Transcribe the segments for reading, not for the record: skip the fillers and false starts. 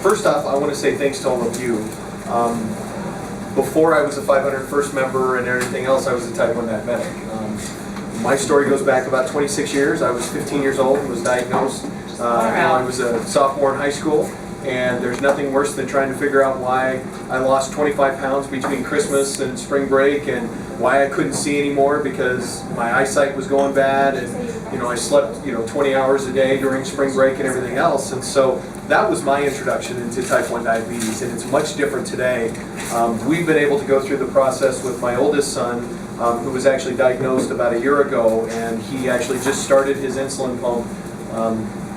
First off, I want to say thanks to all of you. Before I was a 501st member and everything else, I was a Type 1 diabetic. My story goes back about 26 years. I was 15 years old and was diagnosed when I was a sophomore in high school. And there's nothing worse than trying to figure out why I lost 25 pounds between Christmas and spring break, and why I couldn't see anymore because my eyesight was going bad, and I slept 20 hours a day during spring break and everything else. And so that was my introduction into Type 1 diabetes, and it's much different today. We've been able to go through the process with my oldest son, who was actually diagnosed about a year ago, and he actually just started his insulin pump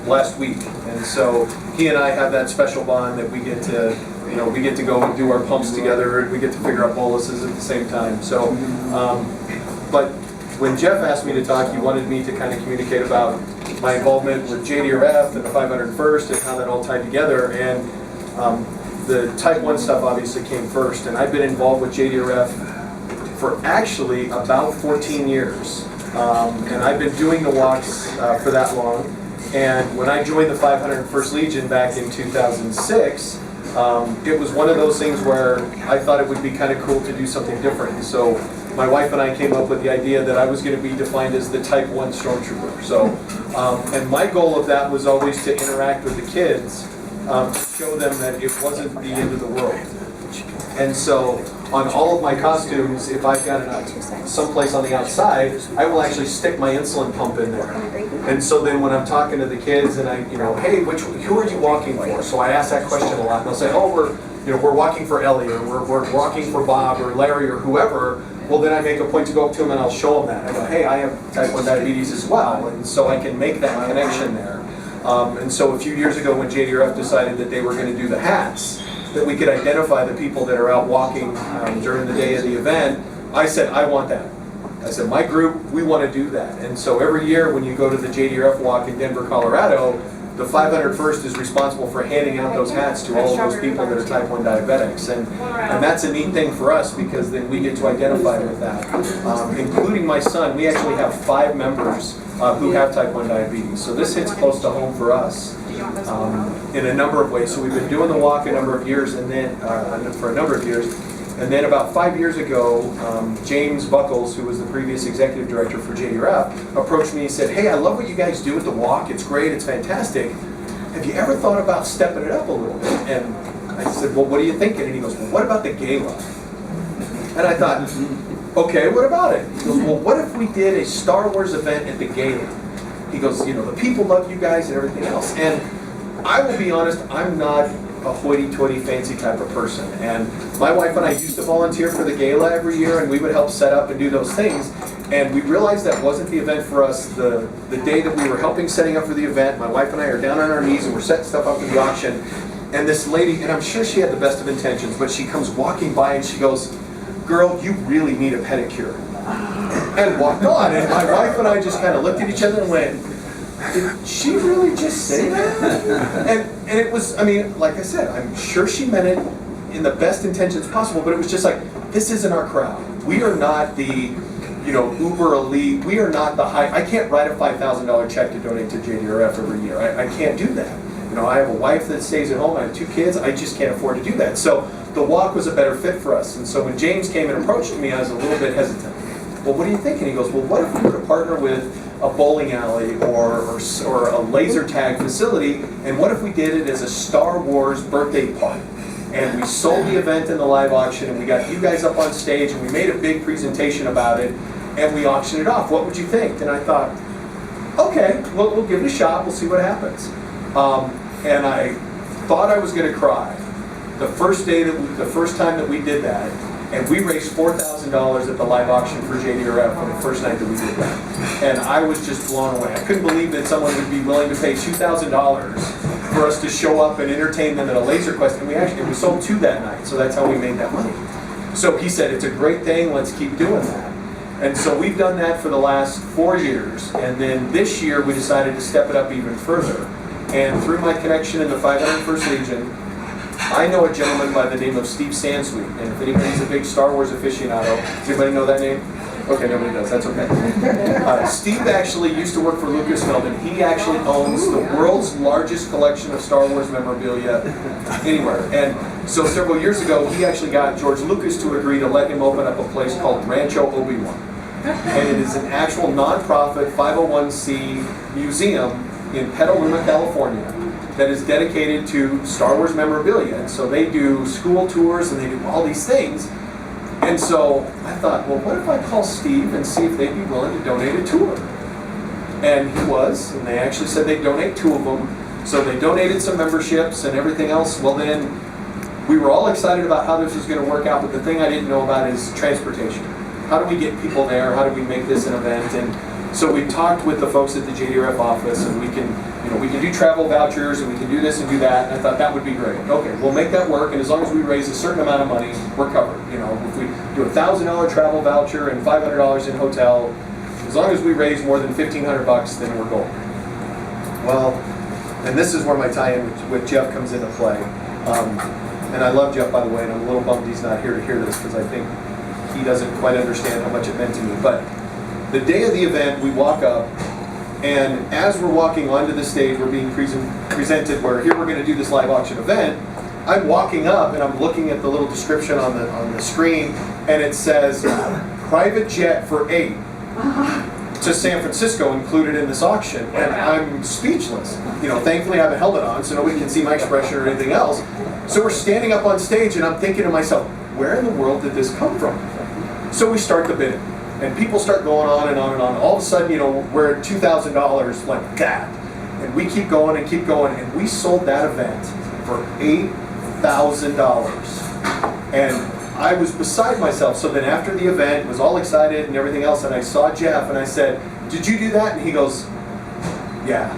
last week. And so he and I have that special bond that we get to go and do our pumps together, and we get to figure out boluses at the same time. So, but when Jeff asked me to talk, he wanted me to kind of communicate about my involvement with JDRF and the 501st and how that all tied together. And the Type 1 stuff obviously came first, and I've been involved with JDRF for actually about 14 years. And I've been doing the walks for that long. And when I joined the 501st Legion back in 2006, it was one of those things where I thought it would be kind of cool to do something different. And so my wife and I came up with the idea that I was going to be defined as the Type 1 Stormtrooper. So, and my goal of that was always to interact with the kids, to show them that it wasn't the end of the world. And so on all of my costumes, if I've got it someplace on the outside, I will actually stick my insulin pump in there. And so then when I'm talking to the kids and hey, who are you walking for? So I ask that question a lot, and they'll say, oh, we're walking for Ellie, or we're walking for Bob or Larry or whoever. Well, then I make a point to go up to them and I'll show them that. I go, hey, I have Type 1 diabetes as well, and so I can make that connection there. And so a few years ago when JDRF decided that they were going to do the hats, that we could identify the people that are out walking during the day of the event, I said, I want that. I said, my group, we want to do that. And so every year when you go to the JDRF Walk in Denver, Colorado, the 501st is responsible for handing out those hats to all of those people that are Type 1 diabetics. And that's a neat thing for us, because then we get to identify with that. Including my son, we actually have 5 members who have Type 1 diabetes. So this hits close to home for us. In a number of ways. So we've been doing the walk a number of years, and then for a number of years, and then about 5 years ago, James Buckles, who was the previous executive director for JDRF, approached me and said, hey, I love what you guys do with the walk. It's great. It's fantastic. Have you ever thought about stepping it up a little bit? And I said, well, what are you thinking? And he goes, well, what about the gala? And I thought, okay, what about it? He goes, well, what if we did a Star Wars event at the gala? He goes, the people love you guys and everything else. And I will be honest, I'm not a hoity-toity fancy type of person. And my wife and I used to volunteer for the gala every year, and we would help set up and do those things. And we realized that wasn't the event for us. The day that we were helping setting up for the event, my wife and I are down on our knees and we're setting stuff up for the auction. And this lady, and I'm sure she had the best of intentions, but she comes walking by and she goes, girl, you really need a pedicure. And walked on, and my wife and I just kind of looked at each other and went, did she really just say that? And it was, like I said, I'm sure she meant it in the best intentions possible, but it was just like, this isn't our crowd. We are not the, uber elite. We are not the high. I can't write a $5,000 check to donate to JDRF every year. I can't do that. I have a wife that stays at home. I have 2 kids. I just can't afford to do that. So the walk was a better fit for us. And so when James came and approached me, I was a little bit hesitant. Well, what do you think? And he goes, well, what if we were to partner with a bowling alley or a laser tag facility, and what if we did it as a Star Wars birthday party? And we sold the event in the live auction, and we got you guys up on stage, and we made a big presentation about it, and we auctioned it off. What would you think? And I thought, okay, we'll give it a shot. We'll see what happens. And I thought I was going to cry the first time that we did that. And we raised $4,000 at the live auction for JDRF on the first night that we did that. And I was just blown away. I couldn't believe that someone would be willing to pay $2,000 for us to show up and entertain them at a laser quest. And we sold 2 that night, so that's how we made that money. So he said, it's a great thing, let's keep doing that. And so we've done that for the last 4 years. And then this year we decided to step it up even further. And through my connection in the 501st Legion, I know a gentleman by the name of Steve Sansweet, and if anybody's a big Star Wars aficionado, does anybody know that name? Okay, nobody does. That's okay. Steve actually used to work for Lucasfilm, and he actually owns the world's largest collection of Star Wars memorabilia anywhere. And so several years ago, he actually got George Lucas to agree to let him open up a place called Rancho Obi-Wan. And it is an actual nonprofit 501c museum in Petaluma, California, that is dedicated to Star Wars memorabilia. And so they do school tours and they do all these things. And so I thought, well, what if I call Steve and see if they'd be willing to donate a tour? And he was, and they actually said they'd donate 2 of them. So they donated some memberships and everything else. Well, then we were all excited about how this was going to work out, but the thing I didn't know about is transportation. How do we get people there? How do we make this an event? And so we talked with the folks at the JDRF office, and we can do travel vouchers, and we can do this and do that. And I thought that would be great. Okay, we'll make that work, and as long as we raise a certain amount of money, we're covered. You know, if we do a $1,000 travel voucher and $500 in hotel, as long as we raise more than $1,500, then we're golden. Well, and this is where my tie-in with Jeff comes into play. And I love Jeff, by the way, and I'm a little bummed he's not here to hear this, because I think he doesn't quite understand how much it meant to me. But the day of the event, we walk up, and as we're walking onto the stage, we're being presented where here we're going to do this live auction event. I'm walking up and I'm looking at the little description on the screen, and it says private jet for 8 to San Francisco included in this auction, and I'm speechless. You know, thankfully I haven't held it on, so nobody can see my expression or anything else. So we're standing up on stage, and I'm thinking to myself, where in the world did this come from? So we start the bidding. And people start going on and on and on. All of a sudden, you know, we're at $2,000 like that. And we keep going and keep going. And we sold that event for $8,000. And I was beside myself. So then after the event, was all excited and everything else. And I saw Jeff and I said, did you do that? And he goes, yeah.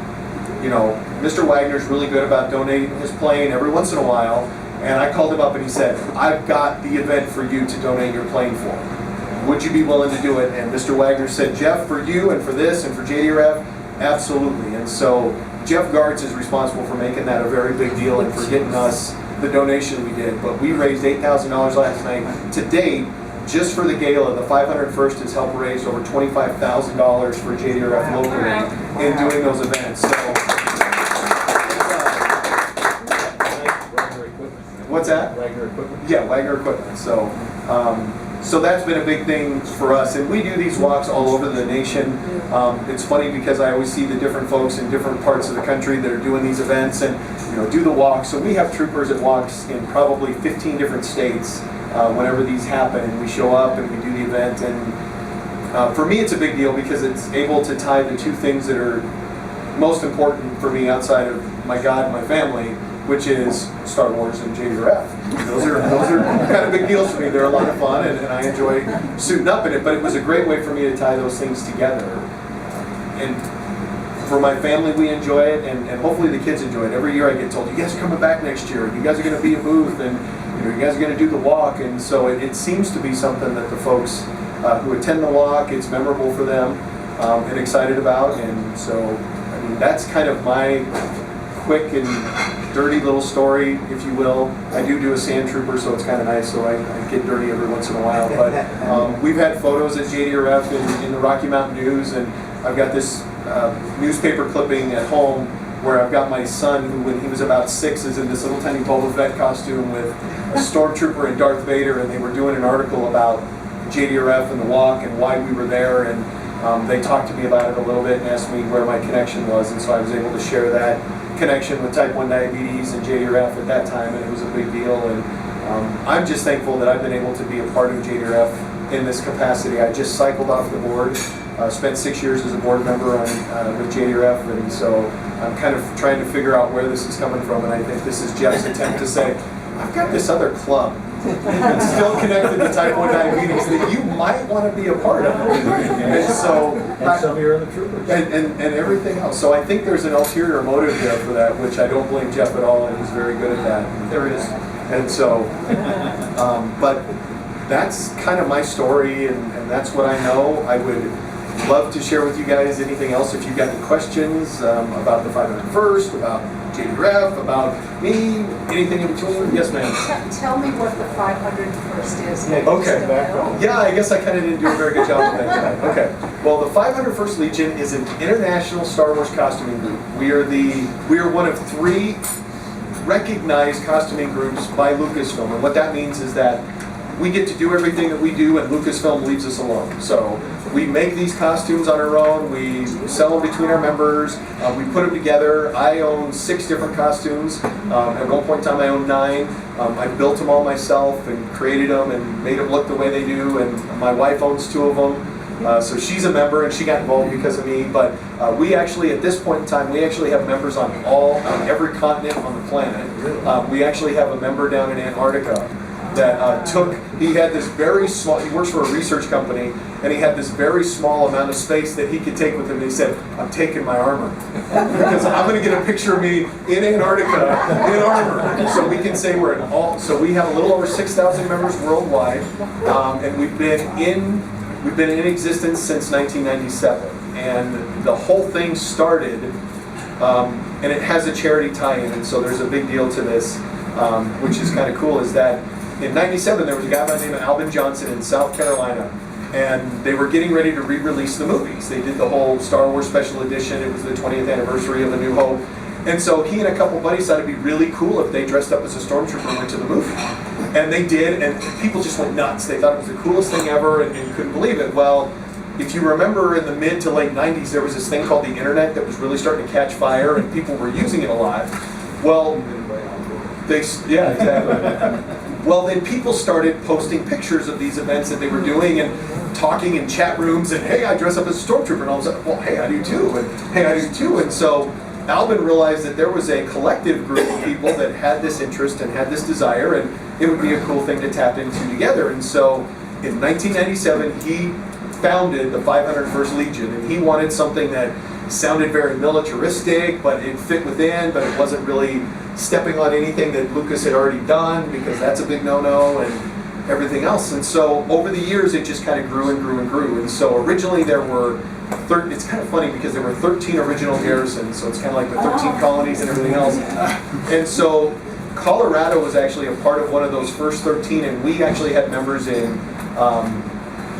You know, Mr. Wagner's really good about donating his plane every once in a while. And I called him up and he said, I've got the event for you to donate your plane for. Would you be willing to do it? And Mr. Wagner said, Jeff, for you and for this and for JDRF, absolutely. And so Jeff Gartz is responsible for making that a very big deal and for getting us the donation we did. But we raised $8,000 last night. To date, just for the gala, the 501st has helped raise over $25,000 for JDRF locally in doing those events. So, what's that? Wagner Equipment. Yeah, Wagner Equipment. So that's been a big thing for us, and we do these walks all over the nation. It's funny because I always see the different folks in different parts of the country that are doing these events and do the walks. So we have troopers at walks in probably 15 different states whenever these happen, and we show up and we do the event. And for me, it's a big deal because it's able to tie the 2 things that are most important for me outside of my God and my family, which is Star Wars and JDRF. Those are kind of big deals for me. They're a lot of fun, and I enjoy suiting up in it. But it was a great way for me to tie those things together. And for my family, we enjoy it, and hopefully the kids enjoy it. Every year I get told, you guys are coming back next year. You guys are going to be a booth, and you guys are going to do the walk. And so it seems to be something that the folks who attend the walk, it's memorable for them and excited about. And so, I mean, that's kind of my quick and dirty little story, if you will. I do a sand trooper, so it's kind of nice, so I get dirty every once in a while. But we've had photos at JDRF in the Rocky Mountain News, and I've got this newspaper clipping at home where I've got my son, who when he was about 6 is in this little tiny Boba Fett costume with a stormtrooper and Darth Vader, and they were doing an article about JDRF and the walk and why we were there, and they talked to me about it a little bit and asked me where my connection was, and so I was able to share that connection with type 1 diabetes and JDRF at that time, and it was a big deal. And I'm just thankful that I've been able to be a part of JDRF in this capacity. I just cycled off the board, spent 6 years as a board member with JDRF, and so I'm kind of trying to figure out where this is coming from, and I think this is Jeff's attempt to say, I've got this other club that's still connected to type 1 diabetes that you might want to be a part of. And so, and some of your other troopers. And everything else. So I think there's an ulterior motive there for that, which I don't blame Jeff at all, and he's very good at that. There is. And so, but that's kind of my story, and that's what I know. I would love to share with you guys anything else if you've got any questions about the 501st, about JDRF, about me, anything in between. Yes, ma'am. Tell me what the 501st is. Okay. Yeah, I guess I kind of didn't do a very good job of that tonight. Okay. Well, the 501st Legion is an international Star Wars costuming group. We are one of 3 recognized costuming groups by Lucasfilm, and what that means is that we get to do everything that we do, and Lucasfilm leaves us alone. So we make these costumes on our own. We sell them between our members. We put them together. I own 6 different costumes. At one point in time, I owned 9. I built them all myself and created them and made them look the way they do. And my wife owns 2 of them. So she's a member, and she got involved because of me. But we actually, at this point in time, we actually have members on every continent on the planet. We actually have a member down in Antarctica that he had this very small, he works for a research company, and he had this very small amount of space that he could take with him, and he said, I'm taking my armor, because I'm going to get a picture of me in Antarctica in armor, so we can say we're so we have a little over 6,000 members worldwide, and we've been in existence since 1997, and the whole thing started, and it has a charity tie-in, and so there's a big deal to this, which is kind of cool, is that in '97, there was a guy by the name of Albin Johnson in South Carolina, and they were getting ready to re-release the movies. They did the whole Star Wars special edition. It was the 20th anniversary of A New Hope. And so he and a couple buddies thought it'd be really cool if they dressed up as a stormtrooper and went to the movie. And they did, and people just went nuts. They thought it was the coolest thing ever and couldn't believe it. Well, if you remember in the mid to late 90s, there was this thing called the internet that was really starting to catch fire, and people were using it a lot. Well, yeah, exactly. Well, then people started posting pictures of these events that they were doing and talking in chat rooms, and hey, I dress up as a stormtrooper, and all of a sudden, well, hey, I do too, and hey, I do too. And so Albin realized that there was a collective group of people that had this interest and had this desire, and it would be a cool thing to tap into together. And so in 1997, he founded the 501st Legion, and he wanted something that sounded very militaristic, but it fit within, but it wasn't really stepping on anything that Lucas had already done, because that's a big no-no, and everything else. And so over the years, it just kind of grew and grew and grew. And so originally there were, it's kind of funny because there were 13 original garrisons, so it's kind of like the 13 colonies and everything else. And so Colorado was actually a part of one of those first 13, and we actually had members in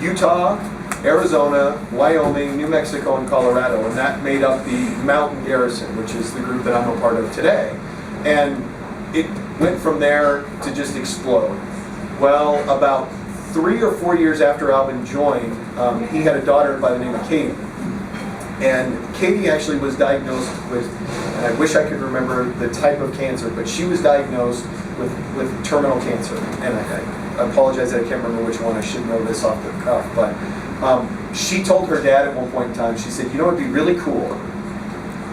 Utah, Arizona, Wyoming, New Mexico, and Colorado, and that made up the Mountain Garrison, which is the group that I'm a part of today. And it went from there to just explode. Well, about 3 or 4 years after Albin joined, he had a daughter by the name of Katie. And Katie actually was diagnosed with, and I wish I could remember the type of cancer, but she was diagnosed with terminal cancer. And I apologize that I can't remember which one. I should know this off the cuff. But she told her dad at one point in time, she said, you know, it'd be really cool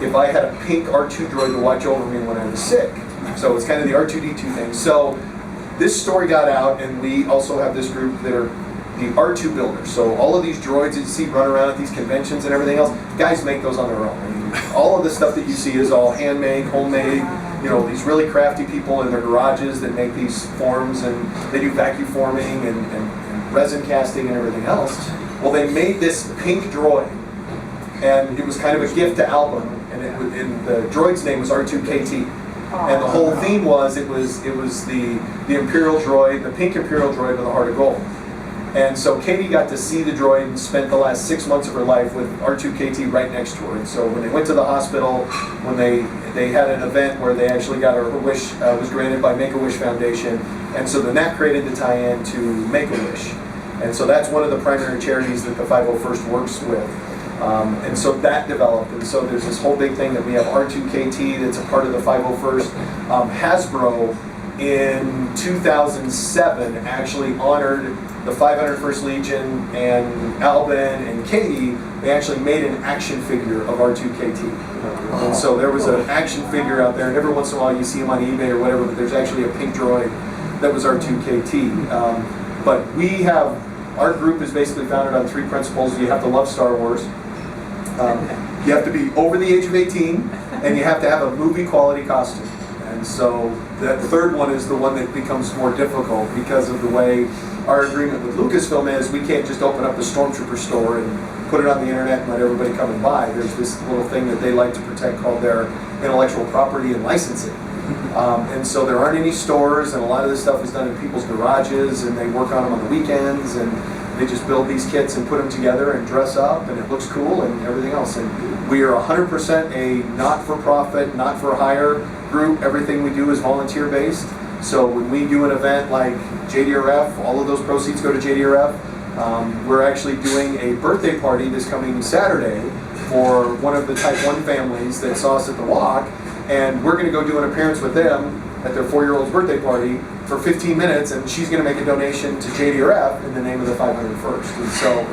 if I had a pink R2 droid to watch over me when I was sick. So it's kind of the R2-D2 thing. So this story got out, and we also have this group that are the R2 builders. So all of these droids that you see run around at these conventions and everything else, guys make those on their own. I mean, all of the stuff that you see is all handmade, homemade. You know, these really crafty people in their garages that make these forms, and they do vacuum forming and resin casting and everything else. Well, they made this pink droid, and it was kind of a gift to Albin. And the droid's name was R2KT, and the whole theme was it was the Imperial droid, the pink Imperial droid with a heart of gold. And so Katie got to see the droid and spent the last 6 months of her life with R2KT right next to her. And so when they went to the hospital, when they had an event where they actually got her wish was granted by Make-A-Wish Foundation, and so then that created the tie-in to Make-A-Wish. And so that's one of the primary charities that the 501st works with. And so that developed, and so there's this whole big thing that we have R2KT that's a part of the 501st. Hasbro in 2007 actually honored the 501st Legion, and Albin and Katie, they actually made an action figure of R2KT. And so there was an action figure out there, and every once in a while you see them on eBay or whatever, but there's actually a pink droid that was R2KT. But we have, our group is basically founded on 3 principles. You have to love Star Wars. You have to be over the age of 18, and you have to have a movie quality costume. And so that third one is the one that becomes more difficult because of the way our agreement with Lucasfilm is. We can't just open up a Stormtrooper store and put it on the internet and let everybody come and buy. There's this little thing that they like to protect called their intellectual property and licensing. And so there aren't any stores, and a lot of this stuff is done in people's garages, and they work on them on the weekends, and they just build these kits and put them together and dress up, and it looks cool and everything else. And we are 100% a not-for-profit, not-for-hire group. Everything we do is volunteer-based. So when we do an event like JDRF, all of those proceeds go to JDRF. We're actually doing a birthday party this coming Saturday for one of the Type 1 families that saw us at the walk, and we're going to go do an appearance with them at their 4-year-old's birthday party for 15 minutes, and she's going to make a donation to JDRF in the name of the 501st. And so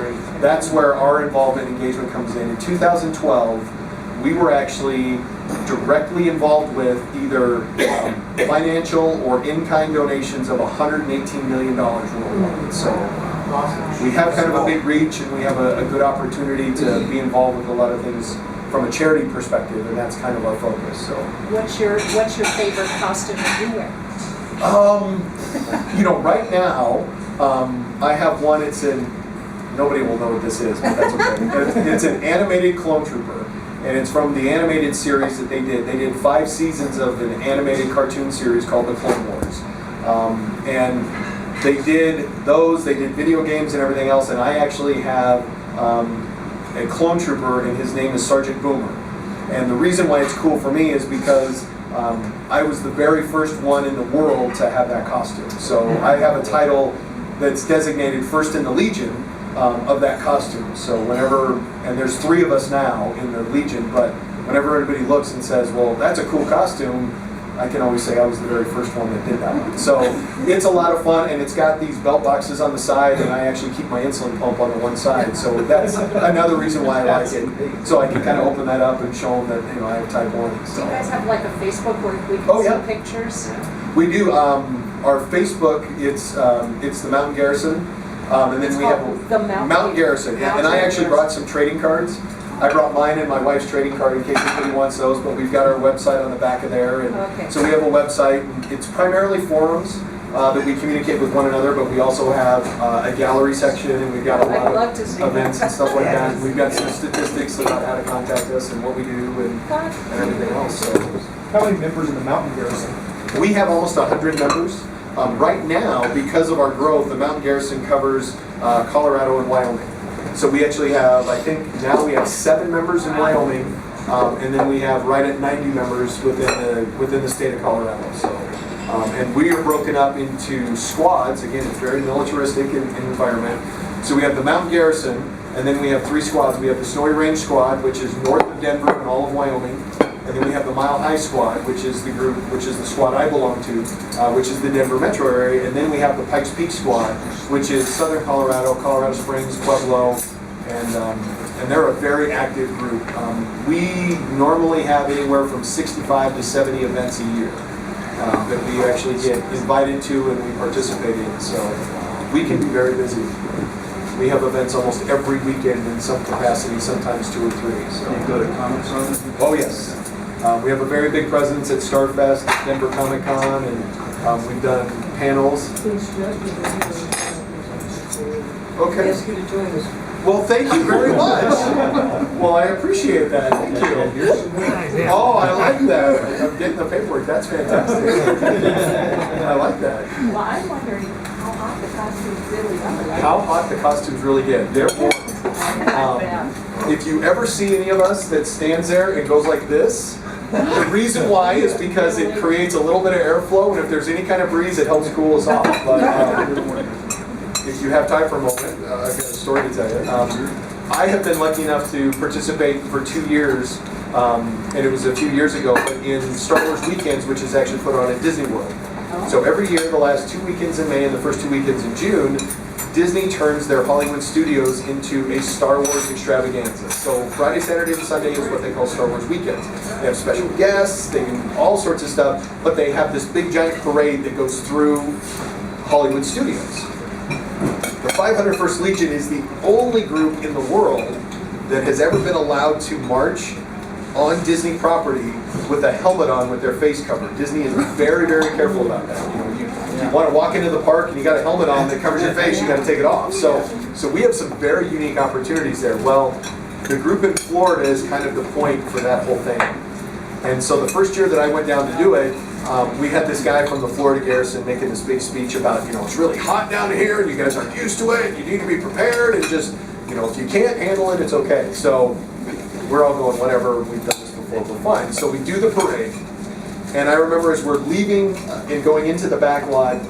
that's where our involvement and engagement comes in. In 2012, we were actually directly involved with either financial or in-kind donations of $118 million worldwide. So we have kind of a big reach, and we have a good opportunity to be involved with a lot of things from a charity perspective, and that's kind of our focus. So what's your favorite costume that you wear? You know, right now, I have one. It's in, nobody will know what this is, but that's okay. It's an animated clone trooper, and it's from the animated series that they did. They did 5 seasons of an animated cartoon series called The Clone Wars. And they did those, they did video games and everything else, and I actually have a clone trooper, and his name is Sergeant Boomer. And the reason why it's cool for me is because I was the very first one in the world to have that costume. So I have a title that's designated first in the Legion of that costume. So whenever, and there's 3 of us now in the Legion, but whenever everybody looks and says, well, that's a cool costume, I can always say I was the very first one that did that one. So it's a lot of fun, and it's got these belt boxes on the side, and I actually keep my insulin pump on the one side. So that's another reason why I like it. So I can kind of open that up and show them that, you know, I have type 1. So. Do you guys have like a Facebook where we can see pictures? We do. Our Facebook, it's the Mountain Garrison, and then we have the Mountain Garrison. And I actually brought some trading cards. I brought mine and my wife's trading card in case anybody wants those, but we've got our website on the back of there. And so we have a website. It's primarily forums that we communicate with one another, but we also have a gallery section, and we've got a lot of events and stuff like that. And we've got some statistics about how to contact us and what we do and everything else. So, how many members in the Mountain Garrison? We have almost 100 members. Right now, because of our growth, the Mountain Garrison covers Colorado and Wyoming. So we actually have, I think now we have 7 members in Wyoming, and then we have right at 90 members within the state of Colorado. So, and we are broken up into squads. Again, it's very militaristic in environment. So we have the Mountain Garrison, and then we have 3 squads. We have the Snowy Range Squad, which is north of Denver and all of Wyoming. And then we have the Mile High Squad, which is the group, which is the squad I belong to, which is the Denver metro area. And then we have the Pikes Peak Squad, which is Southern Colorado, Colorado Springs, Pueblo, and they're a very active group. We normally have anywhere from 65 to 70 events a year that we actually get invited to and we participate in. So we can be very busy. We have events almost every weekend in some capacity, sometimes 2 or 3. So. You go to Comic Con? Oh yes. We have a very big presence at Starfest, Denver Comic Con, and we've done panels. Okay. Ask you to join us. Well, thank you very much. Well, I appreciate that. Thank you. Oh, I like that. I'm getting the paperwork. That's fantastic. I like that. Well, I'm wondering how hot the costumes really are. How hot the costumes really get. They're warm. If you ever see any of us that stands there and goes like this, the reason why is because it creates a little bit of airflow, and if there's any kind of breeze, it helps cool us off. But if you have time for a moment, I've got a story to tell you. I have been lucky enough to participate for 2 years, and it was a few years ago, but in Star Wars Weekends, which is actually put on at Disney World. So every year, the last 2 weekends in May and the first 2 weekends in June, Disney turns their Hollywood studios into a Star Wars extravaganza. So Friday, Saturday, and Sunday is what they call Star Wars Weekends. They have special guests, they do all sorts of stuff, but they have this big giant parade that goes through Hollywood studios. The 501st Legion is the only group in the world that has ever been allowed to march on Disney property with a helmet on with their face covered. Disney is very, very careful about that. You know, you want to walk into the park and you got a helmet on that covers your face, you got to take it off. So we have some very unique opportunities there. Well, the group in Florida is kind of the point for that whole thing. And so the first year that I went down to do it, we had this guy from the Florida Garrison making this big speech about, it's really hot down here and you guys aren't used to it, you need to be prepared, and just, if you can't handle it, it's okay. So we're all going, whatever, we've done this before, we're fine. So we do the parade, and I remember as we're leaving and going into the back lot,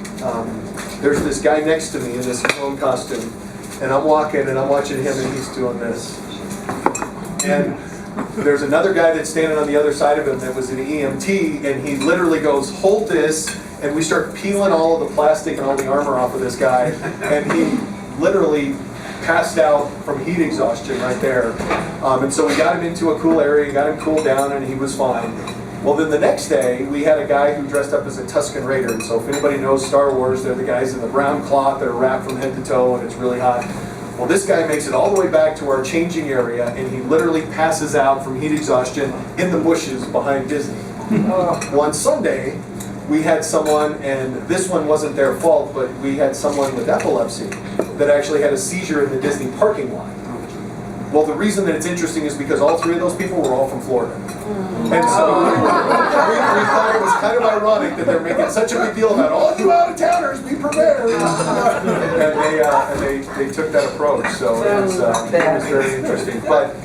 there's this guy next to me in this clone costume, and I'm walking and I'm watching him and he's doing this. And there's another guy that's standing on the other side of him that was an EMT, and he literally goes, hold this, and we start peeling all of the plastic and all the armor off of this guy, and he literally passed out from heat exhaustion right there. And so we got him into a cool area, got him cooled down, and he was fine. Well, then the next day, we had a guy who dressed up as a Tusken Raider. And so if anybody knows Star Wars, they're the guys in the brown cloth that are wrapped from head to toe, and it's really hot. Well, this guy makes it all the way back to our changing area, and he literally passes out from heat exhaustion in the bushes behind Disney. Well, on Sunday, we had someone, and this one wasn't their fault, but we had someone with epilepsy that actually had a seizure in the Disney parking lot. Well, the reason that it's interesting is because all three of those people were all from Florida. And so we thought it was kind of ironic that they're making such a big deal about all you out-of-towners, be prepared. And they took that approach, so it was very interesting. But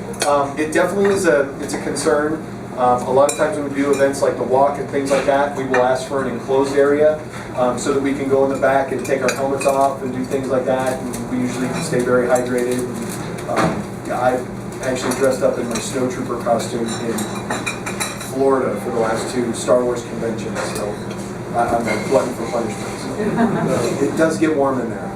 it definitely is it's a concern. A lot of times when we do events like the walk and things like that, we will ask for an enclosed area so that we can go in the back and take our helmets off and do things like that. And we usually stay very hydrated. I've actually dressed up in my snowtrooper costume in Florida for the last 2 Star Wars conventions, so I'm a glutton for punishment. So. It does get warm in there.